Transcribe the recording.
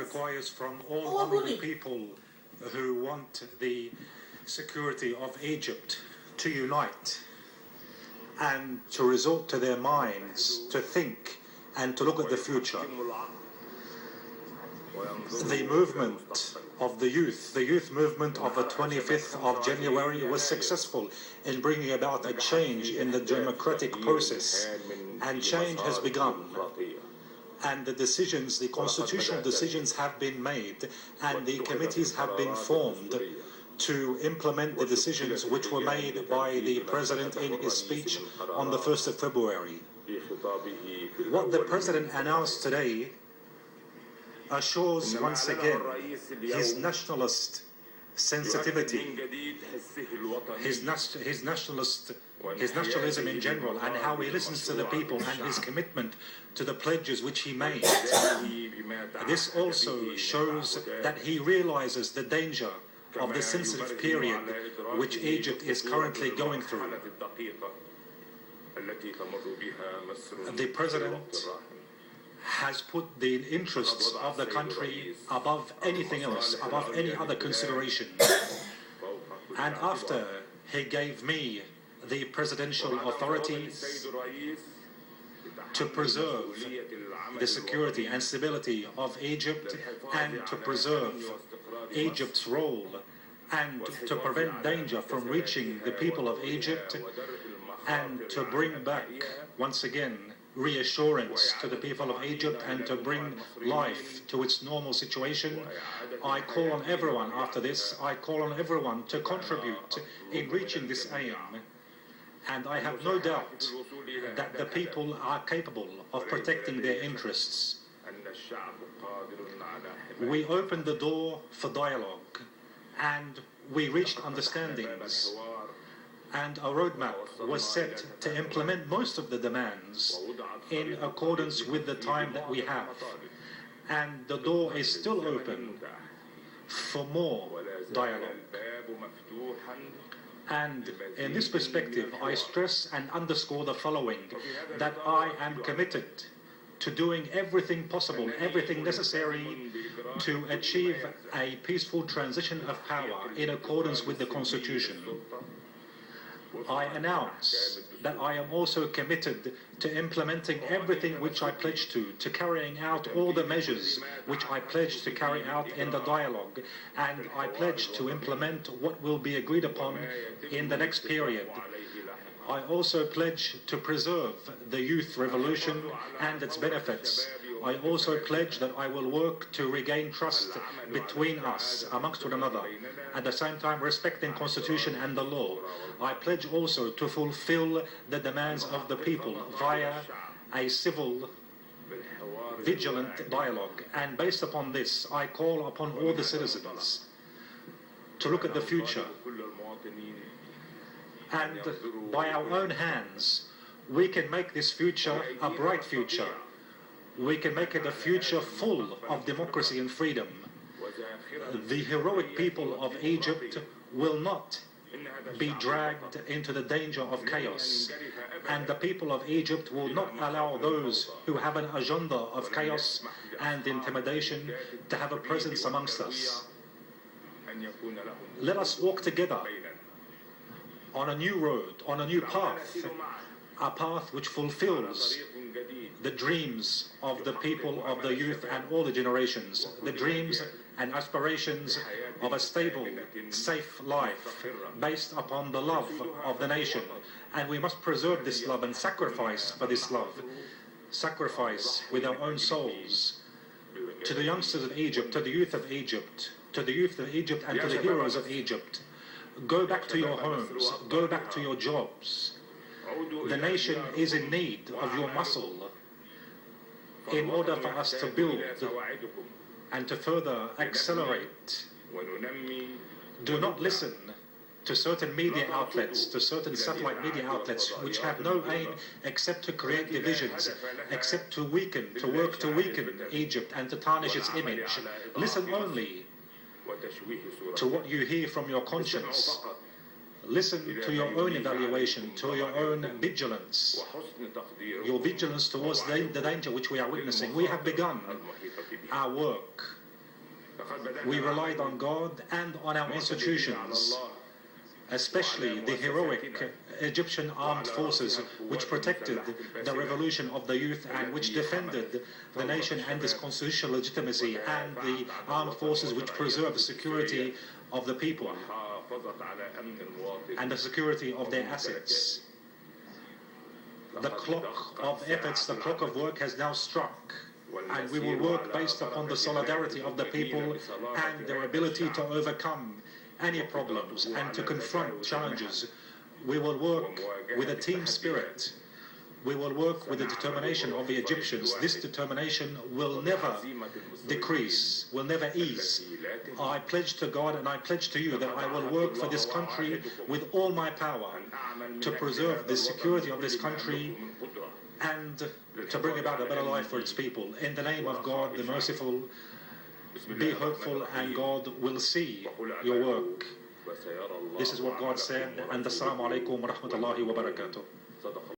requires from all honourable people who want the security of Egypt to unite and to resort to their minds, to think and to look at the future. The movement of the youth movement of the 25th of January was successful in bringing about a change in the democratic process, and change has begun. And the decisions, the constitutional decisions have been made, and the committees have been formed to implement the decisions which were made by the President in his speech on the 1st of February. What the President announced today assures once again his nationalist sensitivity, his nationalism in general, and how he listens to the people, and his commitment to the pledges which he made. This also shows that he realizes the danger of the sensitive period which Egypt is currently going through. The President has put the interests of the country above anything else, above any other consideration. And after he gave me the presidential authorities to preserve the security and stability of Egypt, and to preserve Egypt's role, and to prevent danger from reaching the people of Egypt, and to bring back once again reassurance to the people of Egypt, and to bring life to its normal situation, I call on everyone after this, I call on everyone to contribute in reaching this aim. And I have no doubt that the people are capable of protecting their interests. We opened the door for dialogue, and we reached understandings, and a roadmap was set to implement most of the demands in accordance with the time that we have. And the door is still open for more dialogue. And in this perspective, I stress and underscore the following, that I am committed to doing everything possible, everything necessary to achieve a peaceful transition of power in accordance with the Constitution. I announce that I am also committed to implementing everything which I pledged to carrying out all the measures which I pledged to carry out in the dialogue, and I pledge to implement what will be agreed upon in the next period. I also pledge to preserve the youth revolution and its benefits. I also pledge that I will work to regain trust between us, amongst one another, at the same time respecting Constitution and the law. I pledge also to fulfill the demands of the people via a civil, vigilant dialogue. And based upon this, I call upon all the citizens to look at the future. And by our own hands, we can make this future a bright future. We can make it a future full of democracy and freedom. The heroic people of Egypt will not be dragged into the danger of chaos, and the people of Egypt will not allow those who have an agenda of chaos and intimidation to have a presence amongst us. Let us walk together on a new road, on a new path, a path which fulfills the dreams of the people, of the youth and all the generations, the dreams and aspirations of a stable, safe life based upon the love of the nation. And we must preserve this love and sacrifice for this love, sacrifice with our own souls. To the youngsters of Egypt, to the youth of Egypt, to the youth of Egypt and to the heroes of Egypt, go back to your homes, go back to your jobs. The nation is in need of your muscle in order for us to build and to further accelerate. Do not listen to certain media outlets, to certain satellite media outlets, which have no aim except to create divisions, except to weaken, to work to weaken Egypt and to tarnish its image. Listen only to what you hear from your conscience. Listen to your own evaluation, to your own vigilance, your vigilance towards the danger which we are witnessing. We have begun our work We relied on God and on our institutions, especially the heroic Egyptian armed forces which protected the revolution of the youth and which defended the nation and its constitutional legitimacy, and the armed forces which preserve the security of the people and the security of their assets. The clock of efforts, the clock of work has now struck, and we will work based upon the solidarity of the people and their ability to overcome any problems and to confront challenges. We will work with a team spirit. We will work with the determination of the Egyptians. This determination will never decrease, will never ease. I pledge to God and I pledge to you that I will work for this country with all my power to preserve the security of this country and to bring about a better life for its people. In the name of God, the merciful, be hopeful, and God will see your work. This is what God said, and assalamu alaikum wa rahmatullahi wa barakatuh.